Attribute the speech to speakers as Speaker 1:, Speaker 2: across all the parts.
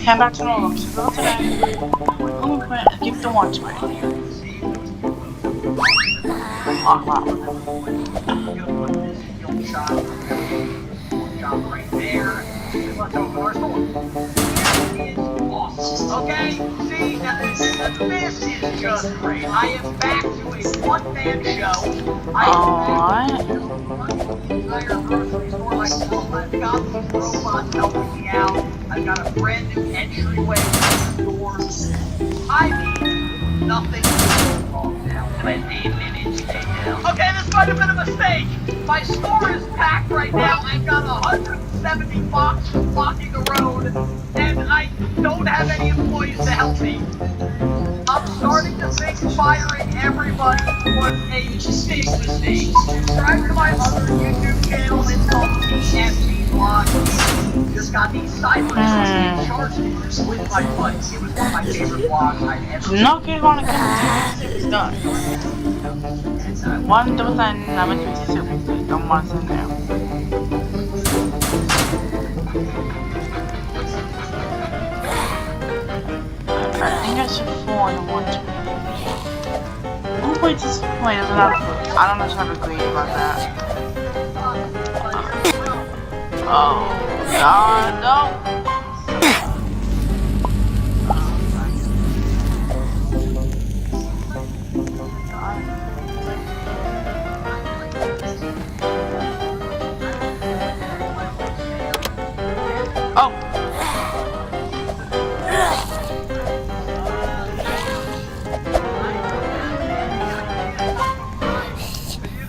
Speaker 1: came back to normal. So go today. Home print and keep the watch away. Oh wow.
Speaker 2: Right there. Let's okay, see, now this is just great. I am back to a one-man show. I am back to the entire grocery store myself. I've got these robots helping me out. I've got a brand new entryway to the doors. I mean, nothing is wrong now. 28 minutes now. Okay, this might have been a mistake. My store is packed right now. I've got 170 boxes blocking the road, and I don't have any employees to help me. I'm starting to think firing everybody was a big mistake. Subscribe to my other YouTube channel. It's called TFC Vlog. Just got these cyber charged with my buddies. It was one of my favorite vlogs I've ever seen.
Speaker 1: No kid wanna get it's done. 1% number 26. Don't want to send there. I think I should fall in the water. Who plays this point doesn't have food? I don't know if I agree about that. Oh God, no!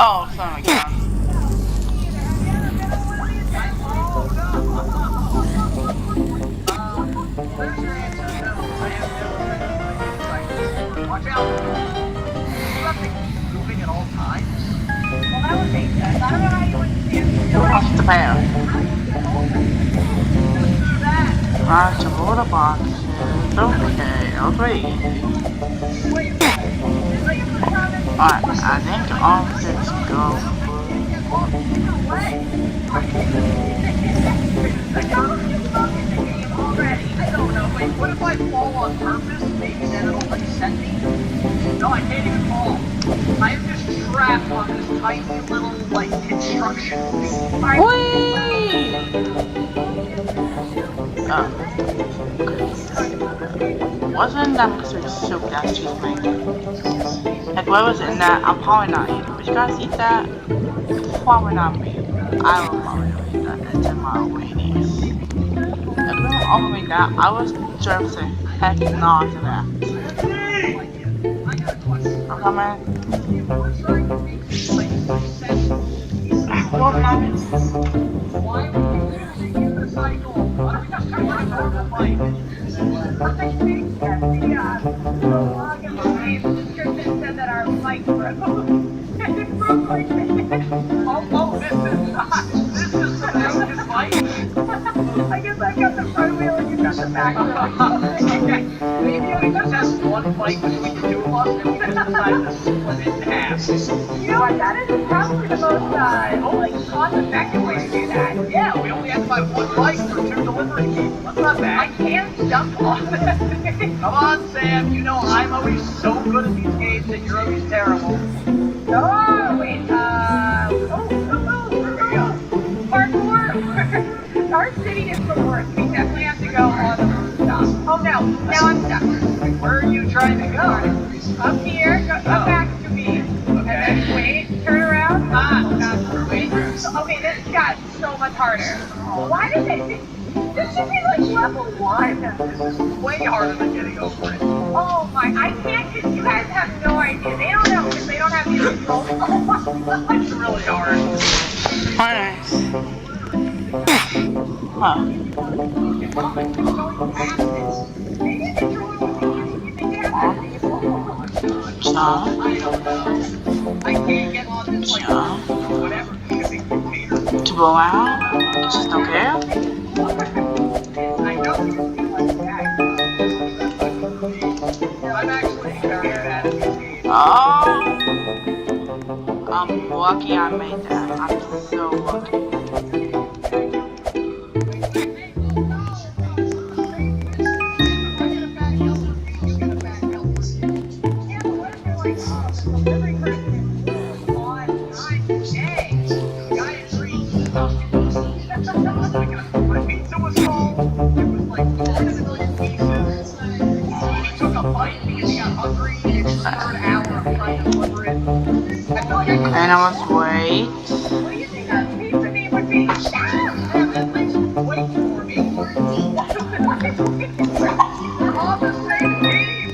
Speaker 1: Oh, son of a gun.
Speaker 2: Watch out! Moving at all times?
Speaker 3: Well, that would make sense. I don't know how you would stand still.
Speaker 1: Off the pair. Alright, some water boxes. Okay. Alright, I think all this go.
Speaker 2: I don't know, wait, what if I fall on purpose? Maybe then it'll reset me? No, I can't even fall. I am just trapped on this tiny little, like, construction thing.
Speaker 1: Whee! Wasn't that because we soaked that cheese man? Like, what was in that? I'm probably not eating. Would you guys eat that? Probably not me. I will probably eat that. It's in my radius. If you don't offer me that, I was sure to say heck no to that. I'm coming. Well,
Speaker 2: why would you choose to use the cycle? Why don't we just turn around and fight?
Speaker 3: I think that the log in the description said that our mic broke. It broke like this.
Speaker 2: Oh, this is the Mexican fight.
Speaker 3: I guess I've got the front wheel and you've got the back wheel.
Speaker 2: Maybe we just have one fight between the two of us and we just decide to split it in half.
Speaker 3: You know what, that is probably the most cost-effective way to do that.
Speaker 2: Yeah, we only have to buy one bike for 2 delivery people. That's not bad.
Speaker 3: I can't jump on it.
Speaker 2: Come on, Sam. You know I'm always so good at these games and you're always terrible.
Speaker 3: Oh, wait, there we go. Parkour. Our city is the worst. We definitely have to go on the rooftop. Oh no, now I'm stuck.
Speaker 2: Where are you trying to go?
Speaker 3: Up here, come back to me.
Speaker 2: Okay.
Speaker 3: And then wait, turn around.
Speaker 2: Wait.
Speaker 3: Okay, this got so much harder. Why did they? This should be like level 1.
Speaker 2: This is way harder than getting over it.
Speaker 3: Oh my, I can't, you guys have no idea. They don't know because they don't have the control.
Speaker 2: It's really hard.
Speaker 1: alright. Huh.
Speaker 2: I can't get on this, like, whatever.
Speaker 1: To go out? It's just okay?
Speaker 2: I know you feel like that. I'm actually very bad at this game.
Speaker 1: Oh! I'm lucky I made that. I'm so lucky. And I must wait.
Speaker 3: What do you think our pizza name would be?
Speaker 2: Wait for me.
Speaker 3: We're all the same name.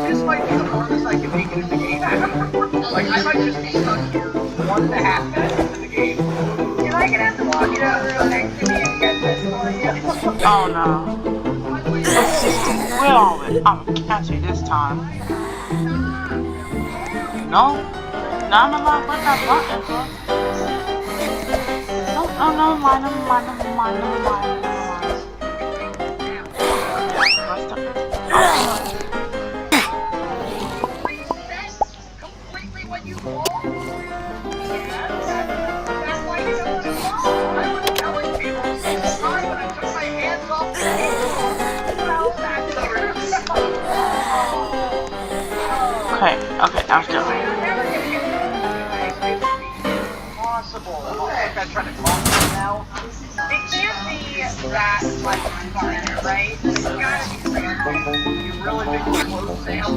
Speaker 2: This might be the farthest I can make it in the game. Like, I might just be stuck here 1.5 minutes into the game.
Speaker 3: You're not gonna have to walk it over real next to me and get this for you.
Speaker 1: Oh no. Will I'm gonna catch you this time. No. No, I'm not putting that button, bro. No, mine.
Speaker 2: Completely what you want.
Speaker 3: That's why you don't want to walk.
Speaker 2: I was telling people the same time when I took my hands off the table.
Speaker 3: Well, that's
Speaker 1: Okay, I'm still.
Speaker 3: We're never gonna get
Speaker 2: Possible. I think I'm trying to talk to you now.
Speaker 3: It can't be that much farther, right? It's gotta be clear.
Speaker 2: You really think we're close, Sam?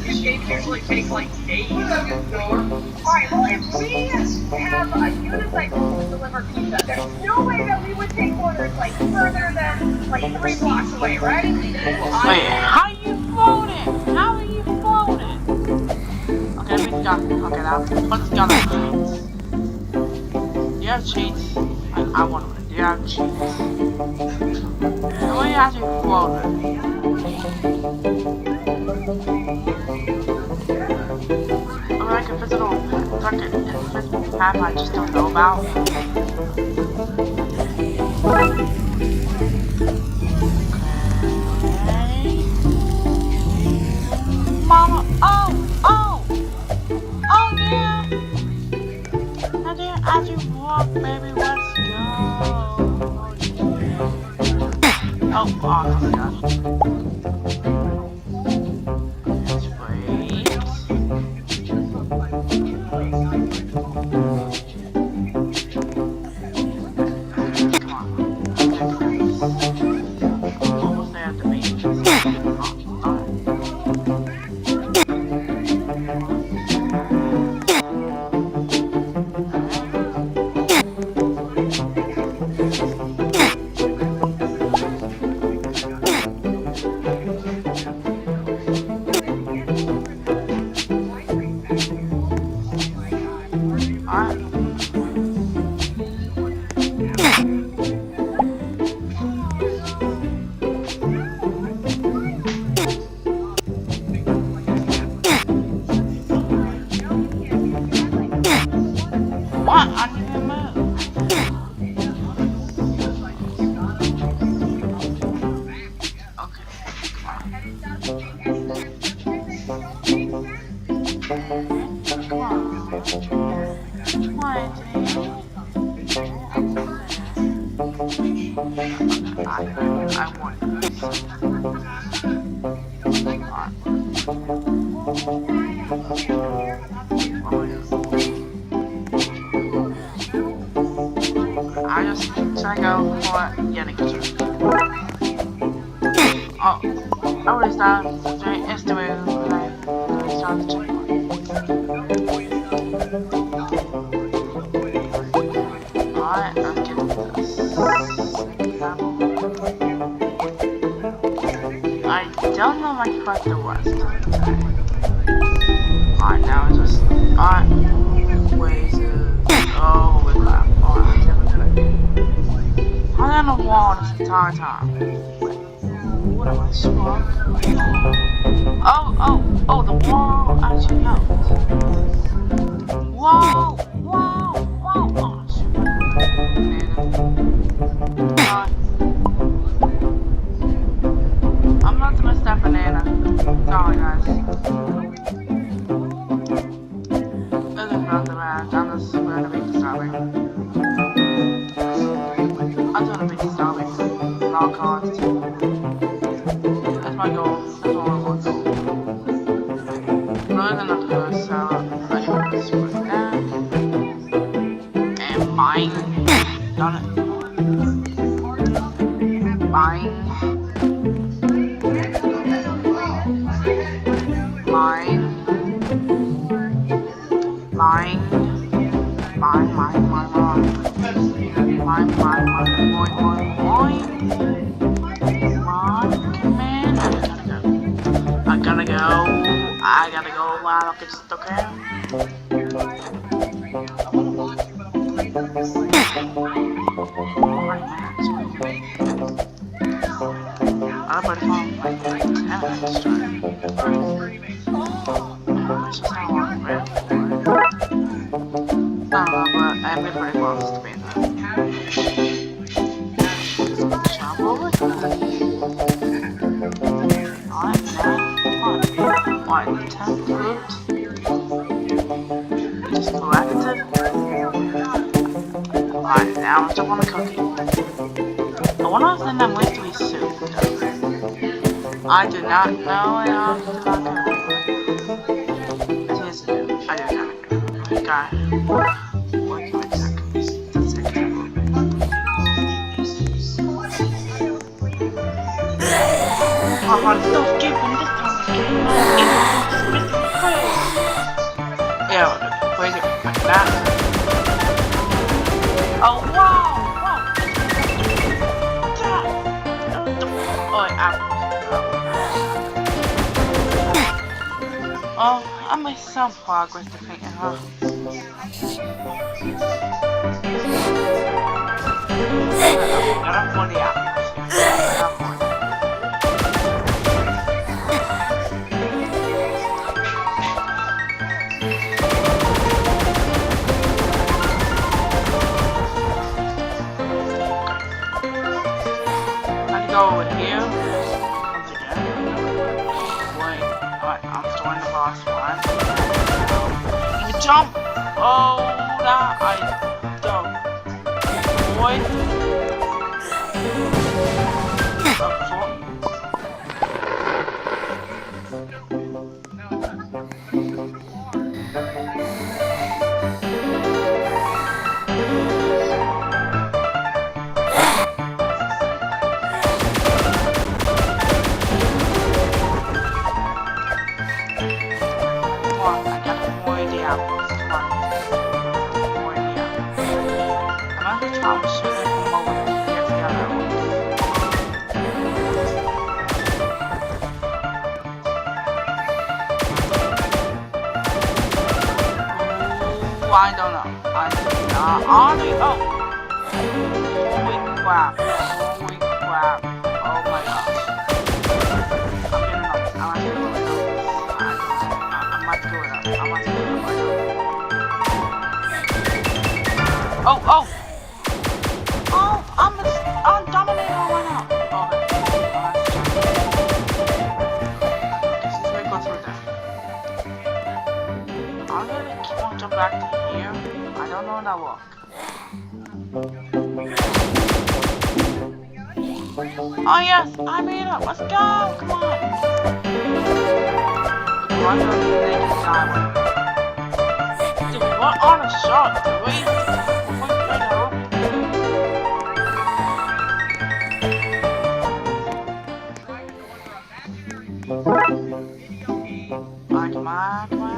Speaker 2: These games usually take like days.
Speaker 3: Alright, well, if we have a unicycle to deliver pizza, there's no way that we would take orders like further than like 3 blocks away, right?
Speaker 1: Wait, how you voting? How are you voting? Okay, we got. Okay, now let's go. Do you have cheats? I want to. Do you have cheats? The way you actually voted. Like if it's a little path I just don't know about. Okay. Mama, oh yeah. I didn't actually walk, baby. Let's go. Oh my gosh. Let's wait. Almost there at the beach. What? I need to move. Okay, come on. I want this. I just check out for getting it. Oh, I already started. It's the way I started to check. Alright, let's get this. I don't know if I can cut the rest. Alright, now it's just. Alright. Ways to. Oh, with that. Alright, I'm on the wall this entire time. What am I swung? Oh, the wall actually helped. Whoa! Oh, shoot. I'm not gonna step banana. Sorry, guys. Doesn't feel too bad. I'm just gonna make the stopping. I'm gonna make the stopping. At all costs. That's my goal. That's all I want to do. Other than the first, so I have to switch that. And mine. Done it. Mine. Mine. I gotta go while it's okay. I put it on like 10 minutes straight. It's just not long, right? I don't know, but I'm getting pretty close to being that. Jump over Alright, now, one, 10 groups. Just collected. Alright, now let's jump on the cookie. I wonder if then that might be soup. I do not know and I'm not gonna Yes, I do kind of got it. Wait a second. That's it. Oh, I'm still skipping this time. Yeah, wait a minute. Like that. Oh, wow! Wow! Oh, apples. Oh, I made some progress defeating her. Got up for the apples. Go over here. Once again. Wait. Alright, I'm still in the last one. You can jump! Oh, that I don't. Boy. I don't know. I do not. Oh! Holy crap. Holy crap. Oh my gosh. I'm getting up. I'm actually going up. I'm not going up. I'm not going up. Oh! Oh! Oh! I'm dominating right now. Okay. This is where it goes through there. I'm gonna keep on jumping back to here. I don't know that walk. Oh yes, I made it. Let's go. Come on. Run on the naked highway. Dude, what on a shot? Wait. What's going to happen? Come on, come on.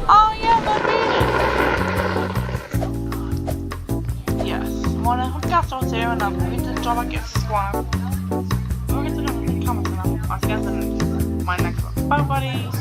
Speaker 1: Oh yes, I made it! Yes, when I hooked up so here and I'm going to try to get squad. We're going to do the comments and I'll see you guys in my next one. Bye buddies!